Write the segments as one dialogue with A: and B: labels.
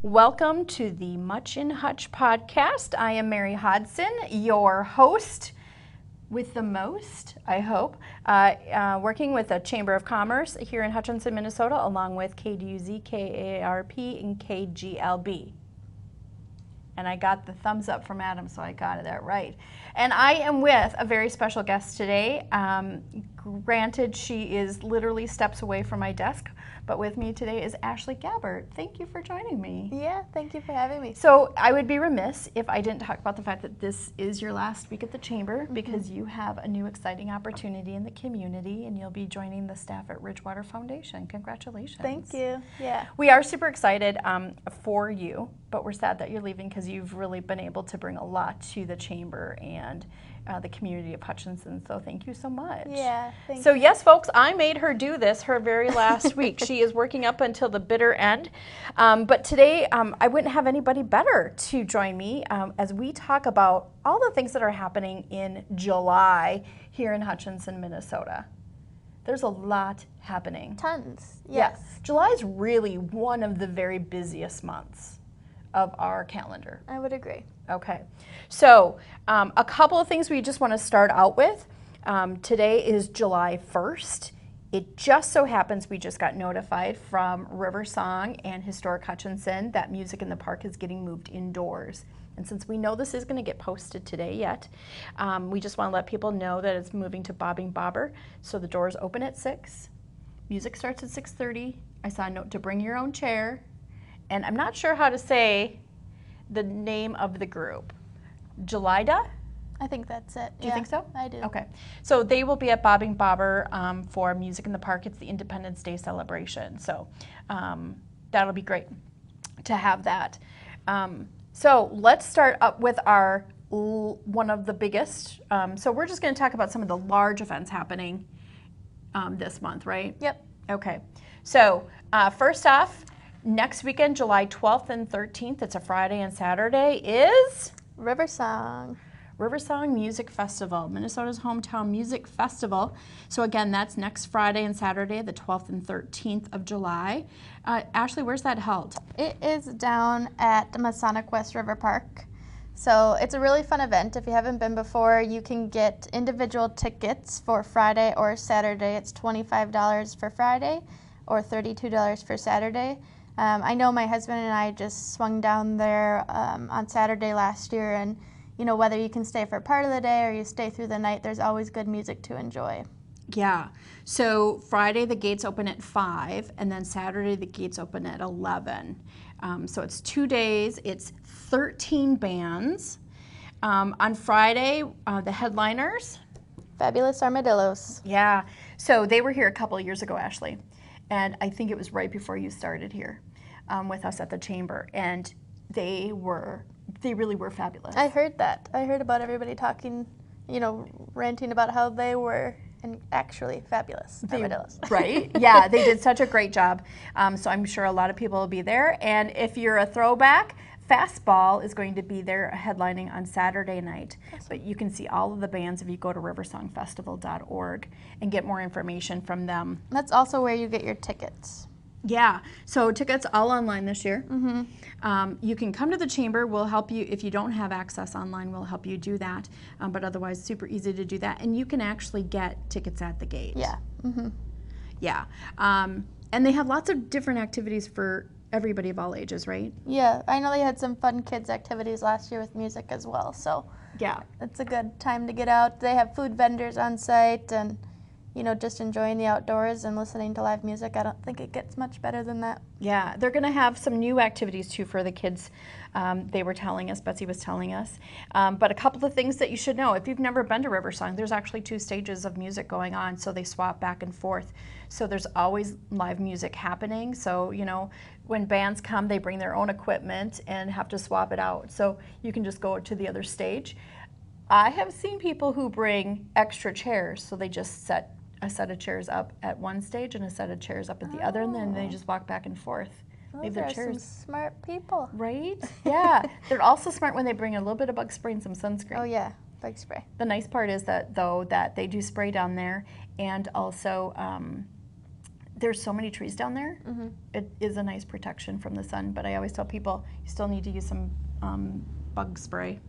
A: Welcome to the MuchinHutch podcast. I am Mary Hodson, your host with the most, I hope, working with the Chamber of Commerce here in Hutchinson, Minnesota, along with KDUZ, KARP, and KGLB. And I got the thumbs up from Adam, so I got that right. And I am with a very special guest today. Granted, she is literally steps away from my desk, but with me today is Ashley Gabbert. Thank you for joining me.
B: Yeah, thank you for having me.
A: So I would be remiss if I didn't talk about the fact that this is your last week at the Chamber because you have a new exciting opportunity in the community and you'll be joining the staff at Ridgewater Foundation. Congratulations.
B: Thank you. Yeah.
A: We are super excited for you, but we're sad that you're leaving because you've really been able to bring a lot to the Chamber and the community of Hutchinson, so thank you so much.
B: Yeah, thank you.
A: So yes, folks, I made her do this her very last week. She is working up until the bitter end, but today I wouldn't have anybody better to join me as we talk about all the things that are happening in July here in Hutchinson, Minnesota. There's a lot happening.
B: Tons,
A: yes. July is really one of the very busiest months of our calendar.
B: I would agree.
A: Okay, so a couple of things we just want to start out with. Today is July 1st. It just so happens we just got notified from River Song and Historic Hutchinson that Music in the Park is getting moved indoors. And since we know this is going to get posted today yet, we just want to let people know that it's moving to Bobbing Bobber. So the doors open at 6. Music starts at 6:30. I saw a note to bring your own chair. And I'm not sure how to say the name of the group. Jelida?
B: I think that's it.
A: Do you think so?
B: I do.
A: Okay. So they will be at Bobbing Bobber for Music in the Park. It's the Independence Day celebration. So that'll be great to have that. So let's start up with our one of the biggest. So we're just going to talk about some of the large events happening this month, right?
B: Yep.
A: Okay. So first off, next weekend, July 12th and 13th, it's a Friday and Saturday, is
B: River Song.
A: River Song Music Festival, Minnesota's hometown music festival. So again, that's next Friday and Saturday, the 12th and 13th of July. Ashley, where's that held?
B: It is down at the Masonic West River Park. So it's a really fun event. If you haven't been before, you can get individual tickets for Friday or Saturday. It's $25 for Friday or $32 for Saturday. I know my husband and I just swung down there on Saturday last year, and you know, whether you can stay for part of the day or you stay through the night, there's always good music to enjoy.
A: Yeah. So Friday the gates open at 5, and then Saturday the gates open at 11. So it's 2 days. It's 13 bands. On Friday, the headliners.
B: Fabulous Armadillos.
A: Yeah. So they were here a couple of years ago, Ashley. And I think it was right before you started here with us at the Chamber. And they really were fabulous.
B: I heard that. I heard about everybody talking, you know, ranting about how they were actually fabulous armadillos.
A: Right? Yeah, they did such a great job. So I'm sure a lot of people will be there. And if you're a throwback, Fastball is going to be there headlining on Saturday night. Awesome. But you can see all of the bands if you go to riversongfestival.org and get more information from them.
B: That's also where you get your tickets.
A: Yeah, so tickets all online this year. You can come to the Chamber. We'll help you. If you don't have access online, we'll help you do that. But otherwise, super easy to do that. And you can actually get tickets at the gate.
B: Yeah.
A: Yeah. And they have lots of different activities for everybody of all ages, right?
B: Yeah, I know they had some fun kids activities last year with music as well, so
A: yeah,
B: it's a good time to get out. They have food vendors on site and, you know, just enjoying the outdoors and listening to live music. I don't think it gets much better than that.
A: Yeah, they're going to have some new activities too for the kids. They were telling us, Betsy was telling us. But a couple of things that you should know. If you've never been to River Song, there's actually 2 stages of music going on, so they swap back and forth. So there's always live music happening. So, you know, when bands come, they bring their own equipment and have to swap it out. So you can just go to the other stage. I have seen people who bring extra chairs, so they just set a set of chairs up at one stage and a set of chairs up at the other, and then they just walk back and forth.
B: Those
A: their
B: are
A: chairs.
B: some smart people.
A: Right? Yeah. They're also smart when they bring a little bit of bug spray and some sunscreen.
B: Oh yeah, bug spray.
A: The nice part is that, though, that they do spray down there, and also there's so many trees down there.
B: Mm-hmm.
A: It is a nice protection from the sun, but I always tell people you still need to use some bug spray.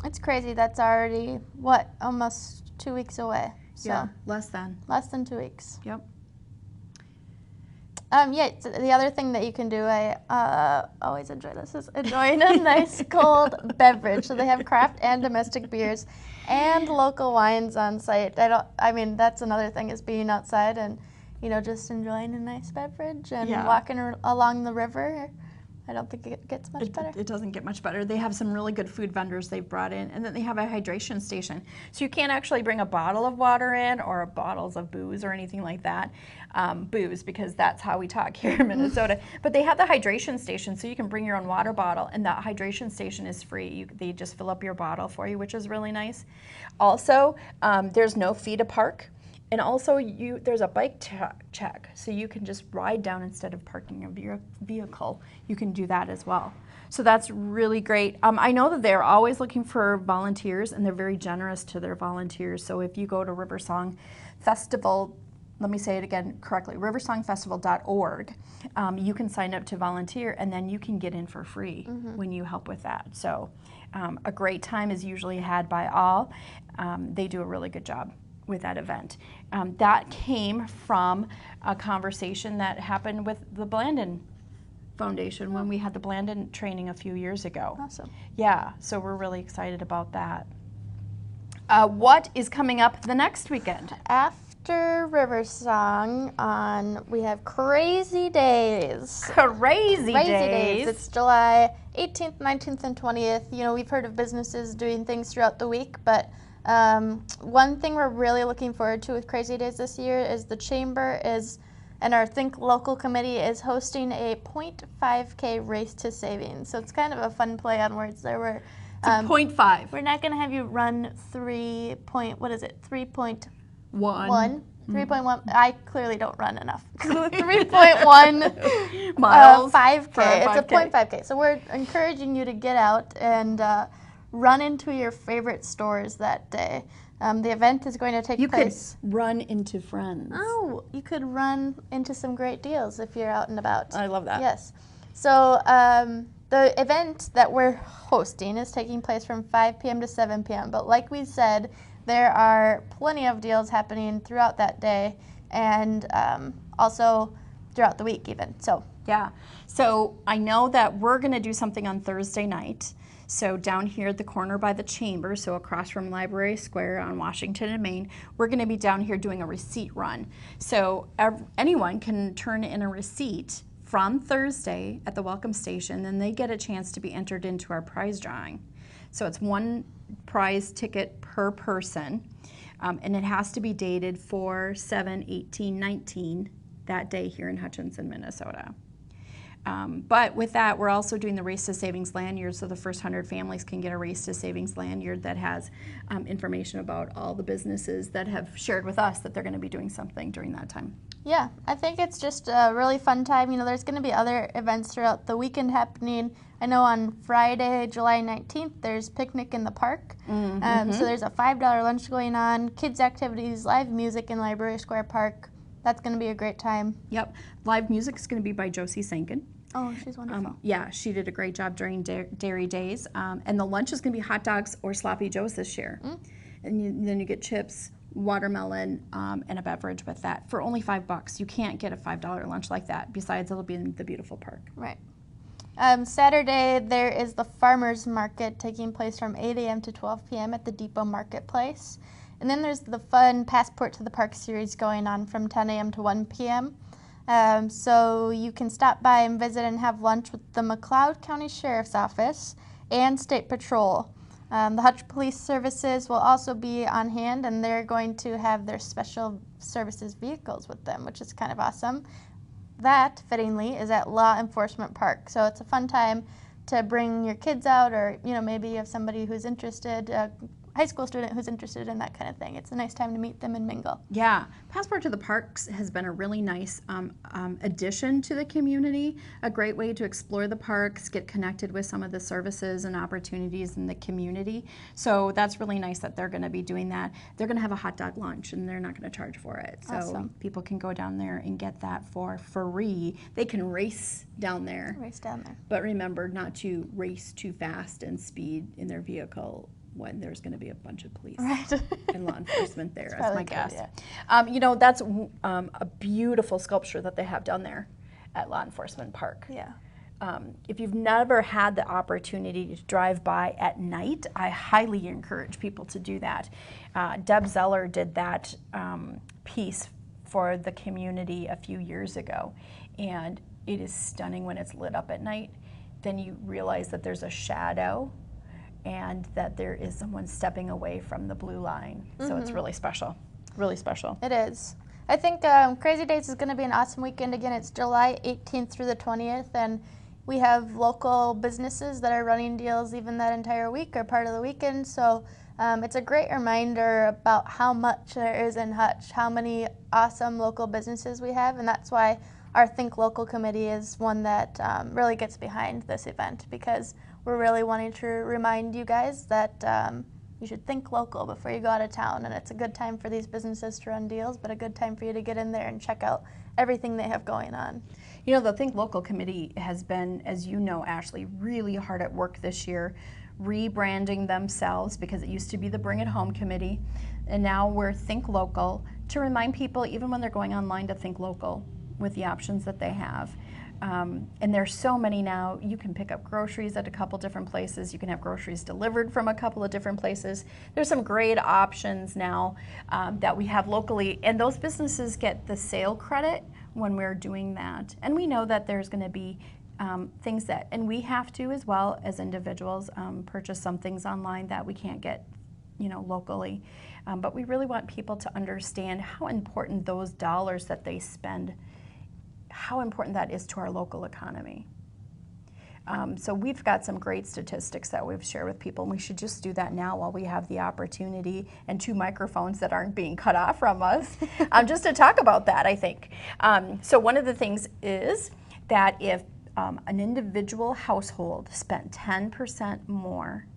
B: It's crazy. That's already, what, almost 2 weeks away. So
A: Yeah, less than.
B: Less than 2 weeks.
A: Yep.
B: Yeah, the other thing that you can do, I always enjoy this, is enjoying a nice cold beverage. So they have craft and domestic beers and local wines on site. That's another thing, is being outside and, just enjoying a nice beverage and walking along the river. I don't think it gets much better.
A: It doesn't get much better. They have some really good food vendors they've brought in, and then they have a hydration station. So you can't actually bring a bottle of water in or bottles of booze or anything like that. Booze, because that's how we talk here in Minnesota. But they have the hydration station, so you can bring your own water bottle, and that hydration station is free. They just fill up your bottle for you, which is really nice. Also, there's no fee to park. And also, there's a bike check, so you can just ride down instead of parking your vehicle. You can do that as well. So that's really great. I know that they're always looking for volunteers, and they're very generous to their volunteers. So if you go to River Song Festival, let me say it again correctly, riversongfestival.org, you can sign up to volunteer, and then you can get in for free when you help with that. So a great time is usually had by all. They do a really good job with that event. That came from a conversation that happened with the Blandon Foundation when we had the Blandon training a few years ago.
B: Awesome.
A: Yeah, so we're really excited about that. What is coming up the next weekend?
B: After River Song, we have Crazy Days.
A: Crazy Days.
B: It's July 18th, 19th, and 20th. We've heard of businesses doing things throughout the week, but one thing we're really looking forward to with Crazy Days this year is the Chamber and our Think Local committee is hosting a 0.5K race to savings. So it's kind of a fun play on words there. Where,
A: 0.5.
B: We're not going to have you run 3.1. 3.1. I clearly don't run enough. 3.1
A: miles.
B: 5K. It's a 0.5K. So we're encouraging you to get out and run into your favorite stores that day. The event is going to take place.
A: You could run into friends.
B: Oh, you could run into some great deals if you're out and about.
A: I love that.
B: Yes. So the event that we're hosting is taking place from 5 p.m. to 7 p.m. But like we said, there are plenty of deals happening throughout that day and also throughout the week even. So
A: yeah. So I know that we're going to do something on Thursday night. So down here at the corner by the Chamber, so across from Library Square on Washington and Main, we're going to be down here doing a receipt run. So anyone can turn in a receipt from Thursday at the welcome station, and they get a chance to be entered into our prize drawing. So it's one prize ticket per person, and it has to be dated 4/7/18/19 that day here in Hutchinson, Minnesota. But with that, we're also doing the Race to Savings lanyard, so the first 100 families can get a Race to Savings lanyard that has information about all the businesses that have shared with us that they're going to be doing something during that time.
B: Yeah, I think it's just a really fun time. There's going to be other events throughout the weekend happening. I know on Friday, July 19th, there's Picnic in the Park. So there's a $5 lunch going on, kids activities, live music in Library Square Park. That's going to be a great time.
A: Yep. Live music is going to be by Josie Sankin.
B: Oh, she's wonderful.
A: Yeah, she did a great job during Dairy Days. And the lunch is going to be hot dogs or sloppy joes this year. And then you get chips, watermelon, and a beverage with that for only $5. You can't get a $5 lunch like that. Besides, it'll be in the beautiful park.
B: Right. Saturday, there is the Farmers Market taking place from 8 a.m. to 12 p.m. at the Depot Marketplace. And then there's the fun Passport to the Park series going on from 10 a.m. to 1 p.m. So you can stop by and visit and have lunch with the McLeod County Sheriff's Office and State Patrol. The Hutch Police Services will also be on hand, and they're going to have their special services vehicles with them, which is kind of awesome. That, fittingly, is at Law Enforcement Park. So it's a fun time to bring your kids out, or maybe you have somebody who's interested. high school student who's interested in that kind of thing. It's a nice time to meet them and mingle.
A: Yeah, Passport to the Parks has been a really nice addition to the community, a great way to explore the parks, get connected with some of the services and opportunities in the community. So that's really nice that they're going to be doing that. They're going to have a hot dog lunch and they're not going to charge for it. So
B: Awesome.
A: people can go down there and get that for free. They can race down there.
B: Race down there.
A: But remember not to race too fast and speed in their vehicle when there's going to be a bunch of police and law enforcement there, as my guess. Yeah. You know, that's a beautiful sculpture that they have down there at Law Enforcement Park.
B: Yeah.
A: If you've never had the opportunity to drive by at night, I highly encourage people to do that. Deb Zeller did that piece for the community a few years ago, and it is stunning when it's lit up at night. Then you realize that there's a shadow and that there is someone stepping away from the blue line. So it's really special, really special.
B: It is. I think Crazy Days is going to be an awesome weekend. Again, it's July 18th through the 20th, and we have local businesses that are running deals even that entire week or part of the weekend. So it's a great reminder about how much there is in Hutch, how many awesome local businesses we have, and that's why our Think Local committee is one that really gets behind this event, because we're really wanting to remind you guys that you should think local before you go out of town, and it's a good time for these businesses to run deals, but a good time for you to get in there and check out everything they have going on.
A: You know, the Think Local committee has been, as you know, Ashley, really hard at work this year, rebranding themselves, because it used to be the Bring It Home committee, and now we're Think Local, to remind people, even when they're going online, to think local with the options that they have. And there's so many now. You can pick up groceries at a couple different places. You can have groceries delivered from a couple of different places. There's some great options now that we have locally, and those businesses get the sale credit when we're doing that. And we know that there's going to be things that, and we have to as well as individuals, purchase some things online that we can't get, you know, locally. But we really want people to understand how important those dollars that they spend, how important that is to our local economy. So we've got some great statistics that we've shared with people, and we should just do that now while we have the opportunity and 2 microphones that aren't being cut off from us, just to talk about that, I think. So one of the things is that if an individual household spent 10% more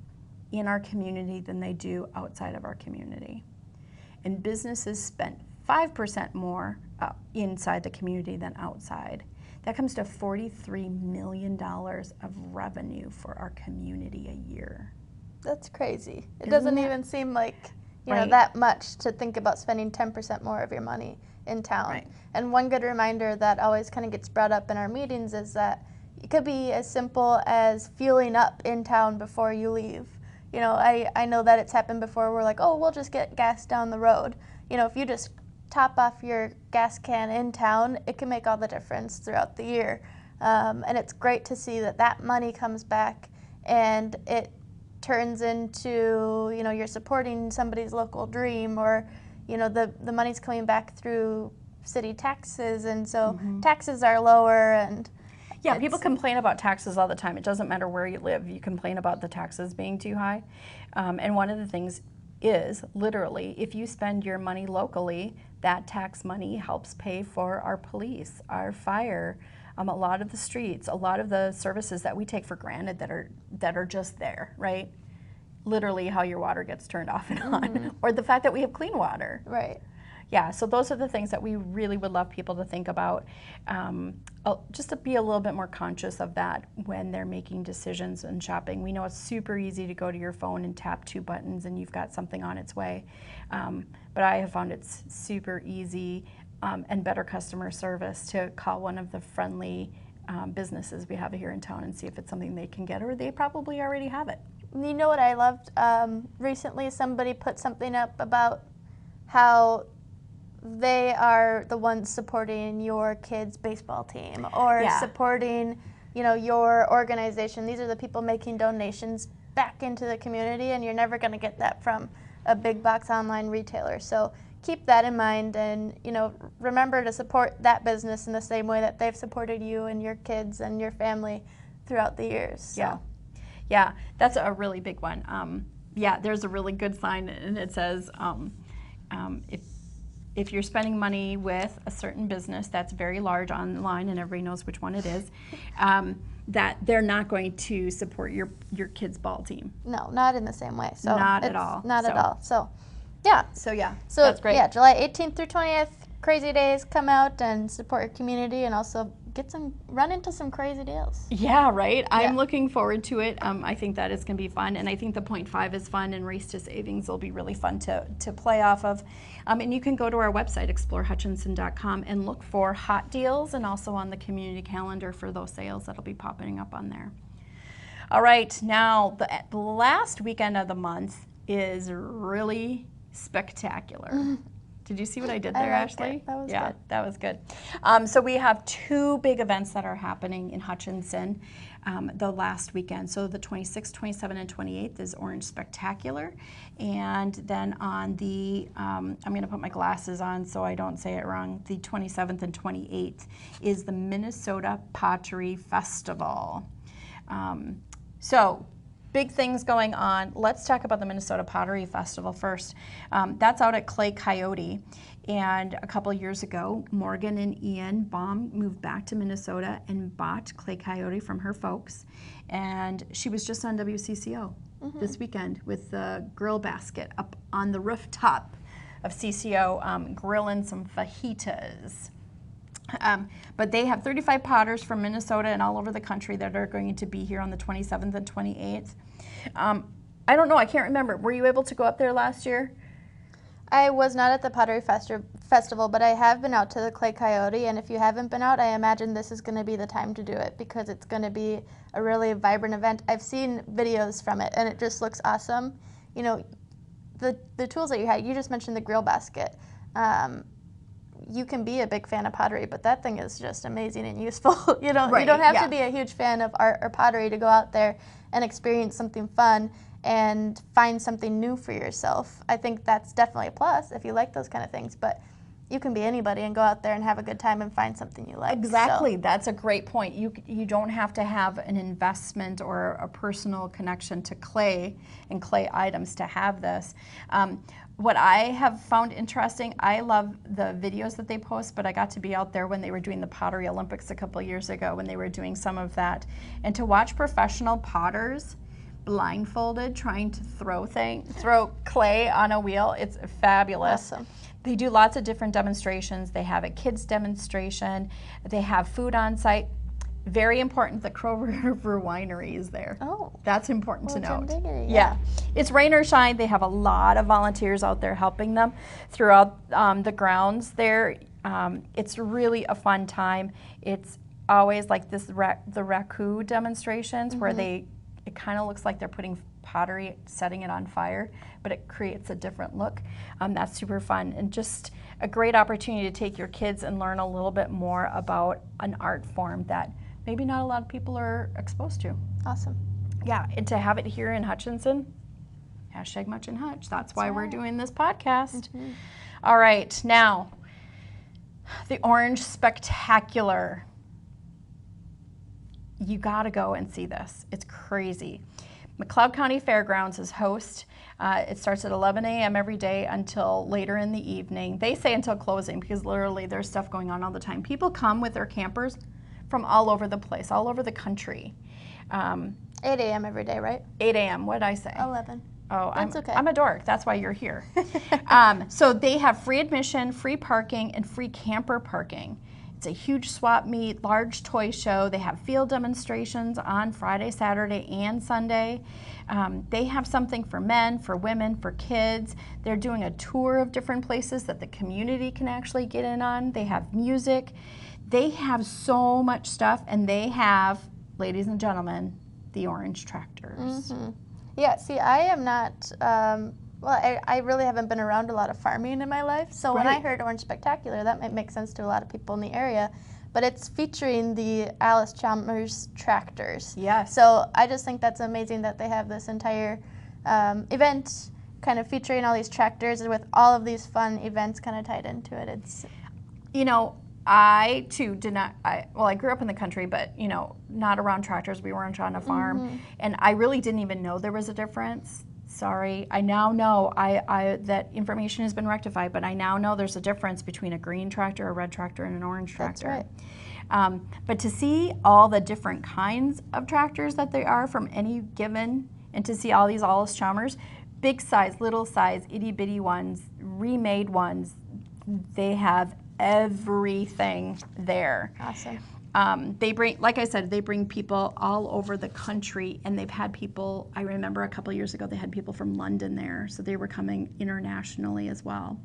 A: in our community than they do outside of our community, and businesses spent 5% more inside the community than outside, that comes to $43 million of revenue for our community a year.
B: That's crazy. It
A: Isn't
B: doesn't
A: that-
B: even seem like you know
A: Right.
B: that much to think about spending 10% more of your money in town.
A: Right.
B: And one good reminder that always kind of gets brought up in our meetings is that it could be as simple as fueling up in town before you leave. You know, I know that it's happened before. We're like, oh, we'll just get gas down the road. You know, if you just top off your gas can in town, it can make all the difference throughout the year. And it's great to see that that money comes back and it turns into, you know, you're supporting somebody's local dream, or, you know, the money's coming back through city taxes, and so taxes are lower. And
A: Yeah, people complain about taxes all the time. It doesn't matter where you live. You complain about the taxes being too high. And one of the things is, literally, if you spend your money locally, that tax money helps pay for our police, our fire, a lot of the streets, a lot of the services that we take for granted that are just there, right? Literally how your water gets turned off and on, or the fact that we have clean water.
B: Right.
A: Yeah, so those are the things that we really would love people to think about, just to be a little bit more conscious of that when they're making decisions and shopping. We know it's super easy to go to your phone and tap 2 buttons and you've got something on its way, but I have found it's super easy and better customer service to call one of the friendly businesses we have here in town and see if it's something they can get, or they probably already have it.
B: You know what I loved? Recently somebody put something up about how they are the ones supporting your kid's baseball team, or supporting, you know, your organization. These are the people making donations back into the community, and you're never going to get that from a big box online retailer. So keep that in mind, and, you know, remember to support that business in the same way that they've supported you and your kids and your family throughout the years. So.
A: Yeah, that's a really big one. Yeah, there's a really good sign, and it says, if you're spending money with a certain business that's very large online, and everybody knows which one it is, that they're not going to support your kid's ball team.
B: No, not in the same way. So
A: Not at all.
B: Not at all. So, yeah.
A: So
B: So
A: that's great.
B: yeah, July 18th through 20th, crazy days. Come out and support your community, and also run into some crazy deals.
A: Yeah, right. I'm looking forward to it. I think that is going to be fun, and I think the 0.5 is fun, and Race to Savings will be really fun to play off of. And you can go to our website, explorehutchinson.com, and look for hot deals, and also on the community calendar for those sales that'll be popping up on there. All right, now the last weekend of the month is really spectacular. Did you see what I did there, Ashley?
B: That was
A: yeah,
B: good.
A: That was good. So we have two big events that are happening in Hutchinson the last weekend. So the 26th, 27th, and 28th is Orange Spectacular. And then on the, I'm going to put my glasses on so I don't say it wrong, the 27th and 28th is the Minnesota Pottery Festival. So big things going on. Let's talk about the Minnesota Pottery Festival first. That's out at Clay Coyote. And a couple of years ago, Morgan and Ian Baum moved back to Minnesota and bought Clay Coyote from her folks. And she was just on WCCO this weekend with the grill basket up on the rooftop of CCO, grilling some fajitas. But they have 35 potters from Minnesota and all over the country that are going to be here on the 27th and 28th. I don't know, I can't remember. Were you able to go up there last year?
B: I was not at the Pottery Festival, but I have been out to the Clay Coyote, and if you haven't been out, I imagine this is going to be the time to do it because it's going to be a really vibrant event. I've seen videos from it, and it just looks awesome. You know, the tools that you had, you just mentioned the grill basket. You can be a big fan of pottery, but that thing is just amazing and useful. You don't have to be a huge fan of art or pottery to go out there and experience something fun and find something new for yourself. I think that's definitely a plus if you like those kind of things, but you can be anybody and go out there and have a good time and find something you like.
A: Exactly. So that's a great point. You don't have to have an investment or a personal connection to clay and clay items to have this. What I have found interesting, I love the videos that they post, but I got to be out there when they were doing the Pottery Olympics a couple of years ago when they were doing some of that. And to watch professional potters blindfolded trying to throw clay on a wheel, it's fabulous.
B: Awesome.
A: They do lots of different demonstrations. They have a kids demonstration. They have food on site. Very important, the Crow River Winery is there.
B: Oh.
A: That's important to note.
B: Yeah.
A: It's rain or shine. They have a lot of volunteers out there helping them throughout the grounds there. It's really a fun time. It's always like the raku demonstrations where it kind of looks like they're putting pottery, setting it on fire, but it creates a different look. That's super fun and just a great opportunity to take your kids and learn a little bit more about an art form that maybe not a lot of people are exposed to.
B: Awesome.
A: Yeah, and to have it here in Hutchinson, #MuchinHutch. That's why we're doing this podcast. All right, now, the Orange Spectacular. You gotta go and see this. It's crazy. McLeod County Fairgrounds is host. It starts at 11 a.m. every day until later in the evening. They say until closing because literally there's stuff going on all the time. People come with their campers from all over the place, all over the country.
B: 8 a.m. every day, right?
A: 8 a.m. What did I say?
B: 11.
A: Oh,
B: That's okay.
A: I'm a dork. That's why you're here. So they have free admission, free parking, and free camper parking. It's a huge swap meet, large toy show. They have field demonstrations on Friday, Saturday, and Sunday. They have something for men, for women, for kids. They're doing a tour of different places that the community can actually get in on. They have music. They have so much stuff, and they have, ladies and gentlemen, the orange tractors.
B: Yeah, see, I am not, I really haven't been around a lot of farming in my life, so when I heard Orange Spectacular, that might make sense to a lot of people in the area, but it's featuring the Alice Chalmers tractors.
A: Yes.
B: So I just think that's amazing that they have this entire event kind of featuring all these tractors and with all of these fun events kind of tied into it. It's,
A: you know, I too did not, I grew up in the country, but not around tractors. We weren't on a farm. And I really didn't even know there was a difference. Sorry, I now know that information has been rectified, but I now know there's a difference between a green tractor, a red tractor, and an orange tractor.
B: That's right.
A: But to see all the different kinds of tractors that they are from any given, and to see all these Allis-Chalmers, big size, little size, itty bitty ones, remade ones, they have everything there.
B: Awesome.
A: They bring, like I said, they bring people all over the country, and they've had people, I remember a couple years ago, they had people from London there, so they were coming internationally as well.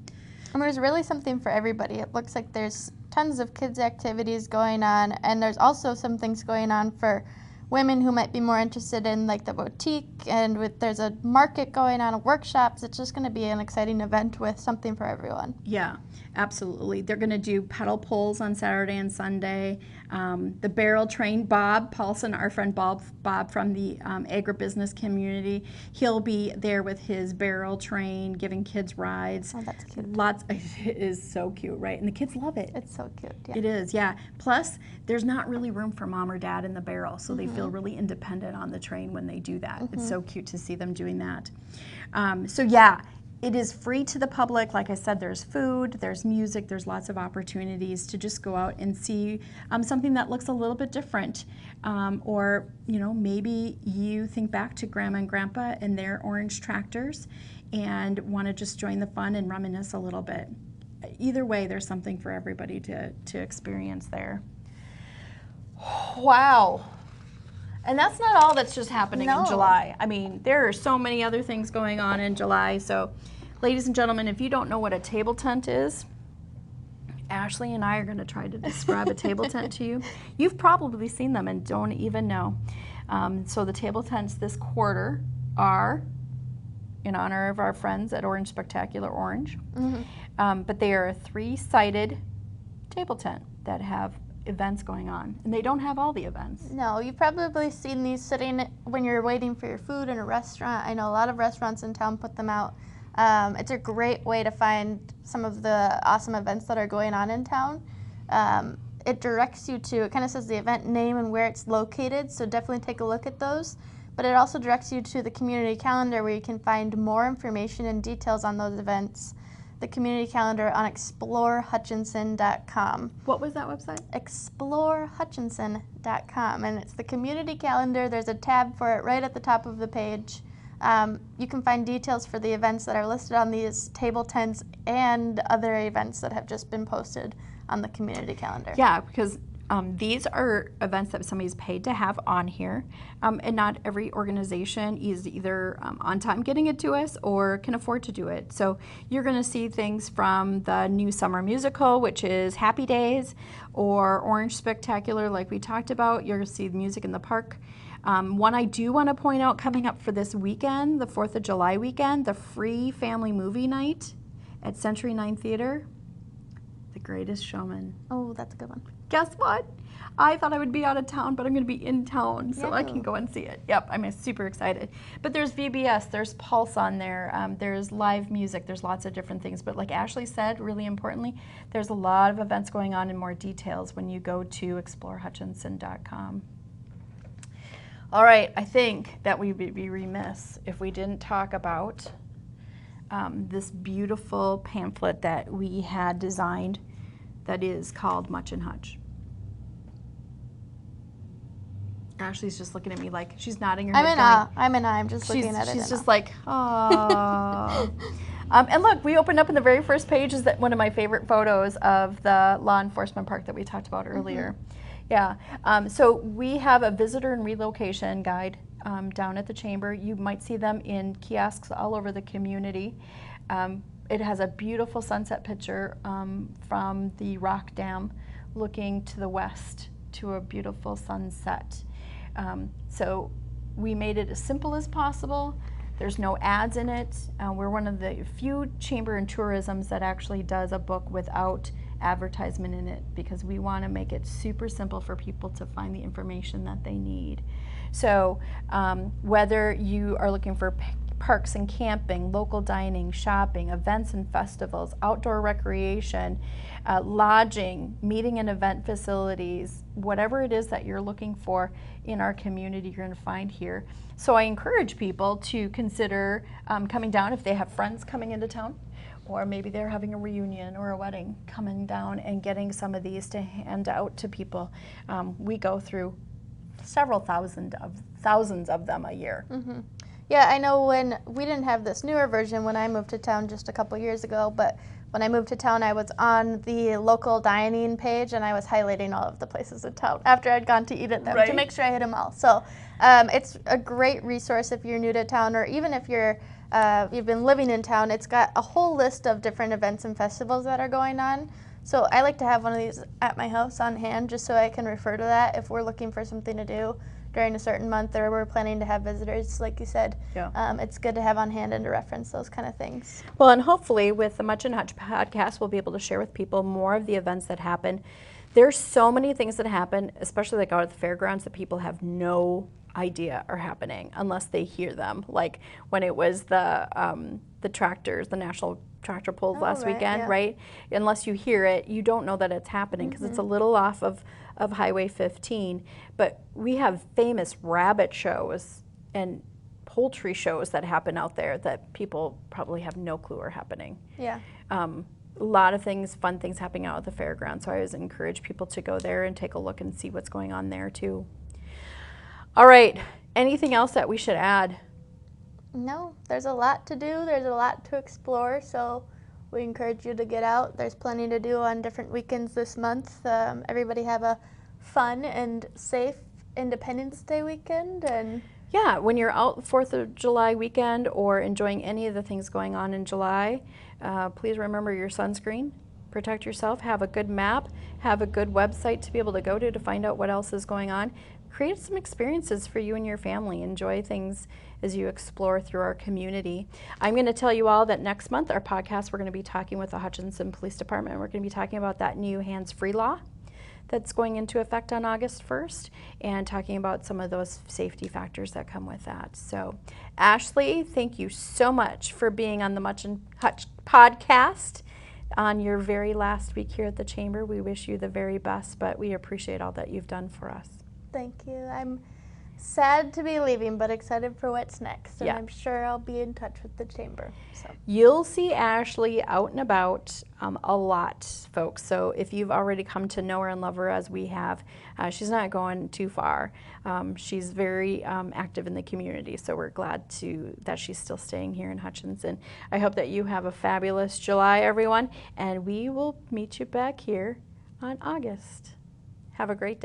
B: And there's really something for everybody. It looks like there's tons of kids' activities going on, and there's also some things going on for women who might be more interested in like the boutique, and there's a market going on, workshops. It's just going to be an exciting event with something for everyone.
A: Yeah, absolutely. They're going to do pedal pulls on Saturday and Sunday. The barrel train, Bob Paulson, our friend Bob from the agribusiness community, he'll be there with his barrel train, giving kids rides.
B: Oh, that's cute.
A: It is so cute, right? And the kids love it.
B: It's so cute. Yeah.
A: It is, yeah. Plus, there's not really room for mom or dad in the barrel, so they feel really independent on the train when they do that. It's so cute to see them doing that. So yeah, it is free to the public. Like I said, there's food, there's music, there's lots of opportunities to just go out and see something that looks a little bit different. Or, you know, maybe you think back to Grandma and Grandpa and their orange tractors and want to just join the fun and reminisce a little bit. Either way, there's something for everybody to experience there. Wow. And that's not all that's just happening in July. I mean, there are so many other things going on in July. So, ladies and gentlemen, if you don't know what a table tent is, Ashley and I are going to try to describe a table tent to you. You've probably seen them and don't even know. So the table tents this quarter are in honor of our friends at Orange Spectacular Orange. But they are a 3-sided table tent that have events going on, and they don't have all the events.
B: No, you've probably seen these sitting when you're waiting for your food in a restaurant. I know a lot of restaurants in town put them out. It's a great way to find some of the awesome events that are going on in town. It directs you to, it kind of says the event name and where it's located, so definitely take a look at those. But it also directs you to the community calendar where you can find more information and details on those events. The community calendar on explorehutchinson.com.
A: What was that website?
B: explorehutchinson.com, and it's the community calendar. There's a tab for it right at the top of the page. You can find details for the events that are listed on these table tents and other events that have just been posted on the community calendar.
A: Yeah, because these are events that somebody's paid to have on here, and not every organization is either on time getting it to us or can afford to do it. So you're going to see things from the new summer musical, which is Happy Days, or Orange Spectacular, like we talked about. You're going to see the music in the park. One I do want to point out coming up for this weekend, the 4th of July weekend, the free family movie night at Century 9 Theater, The Greatest Showman.
B: Oh, that's a good one.
A: Guess what? I thought I would be out of town, but I'm going to be in town, so I can go and see it. Yep, I'm super excited. But there's VBS, there's Pulse on there, there's live music, there's lots of different things. But like Ashley said, really importantly, there's a lot of events going on in more details when you go to explorehutchinson.com. All right, I think that we would be remiss if we didn't talk about this beautiful pamphlet that we had designed that is called MuchinHutch. Ashley's just looking at me like she's nodding her head.
B: I'm in awe. I'm just looking at it.
A: She's just like, oh. And look, we opened up in the very first page is that one of my favorite photos of the law enforcement park that we talked about earlier. Yeah. So we have a visitor and relocation guide down at the chamber. You might see them in kiosks all over the community. It has a beautiful sunset picture from the rock dam looking to the west to a beautiful sunset. So we made it as simple as possible. There's no ads in it. We're one of the few chamber and tourisms that actually does a book without advertisement in it because we want to make it super simple for people to find the information that they need. So whether you are looking for parks and camping, local dining, shopping, events and festivals, outdoor recreation, lodging, meeting and event facilities, whatever it is that you're looking for in our community, you're going to find here. So I encourage people to consider coming down if they have friends coming into town, or maybe they're having a reunion or a wedding, coming down and getting some of these to hand out to people. We go through several thousands of them a year.
B: Mm-hmm. Yeah, I know when we didn't have this newer version when I moved to town just a couple years ago, but when I moved to town, I was on the local dining page and I was highlighting all of the places in town after I'd gone to eat at them to make sure I hit them all. So it's a great resource if you're new to town, or even if you've been living in town. It's got a whole list of different events and festivals that are going on. So I like to have one of these at my house on hand just so I can refer to that if we're looking for something to do during a certain month, or we're planning to have visitors, like you said. Yeah. It's good to have on hand and to reference those kind of things.
A: Well, and hopefully with the MuchinHutch podcast, we'll be able to share with people more of the events that happen. There's so many things that happen, especially like out at the fairgrounds, that people have no idea are happening unless they hear them. Like when it was the tractors, the national tractor pulls last weekend, right? Unless you hear it, you don't know that it's happening because it's a little off of Highway 15. But we have famous rabbit shows and poultry shows that happen out there that people probably have no clue are happening.
B: Yeah.
A: A lot of things, fun things happening out at the fairgrounds. So I always encourage people to go there and take a look and see what's going on there too. All right, anything else that we should add?
B: No, there's a lot to do. There's a lot to explore. So we encourage you to get out. There's plenty to do on different weekends this month. Everybody have a fun and safe Independence Day weekend. And
A: yeah, when you're out 4th of July weekend or enjoying any of the things going on in July, please remember your sunscreen. Protect yourself. Have a good map. Have a good website to be able to go to find out what else is going on. Create some experiences for you and your family. Enjoy things as you explore through our community. I'm going to tell you all that next month, our podcast, we're going to be talking with the Hutchinson Police Department. We're going to be talking about that new hands-free law that's going into effect on August 1st and talking about some of those safety factors that come with that. So, Ashley, thank you so much for being on the MuchinHutch podcast on your very last week here at the Chamber. We wish you the very best, but we appreciate all that you've done for us.
B: Thank you. I'm sad to be leaving, but excited for what's next. And I'm sure I'll be in touch with the Chamber. So
A: you'll see Ashley out and about a lot, folks. So if you've already come to know her and love her as we have, she's not going too far. She's very active in the community, so we're glad that she's still staying here in Hutchinson. I hope that you have a fabulous July, everyone, and we will meet you back here on August. Have a great day.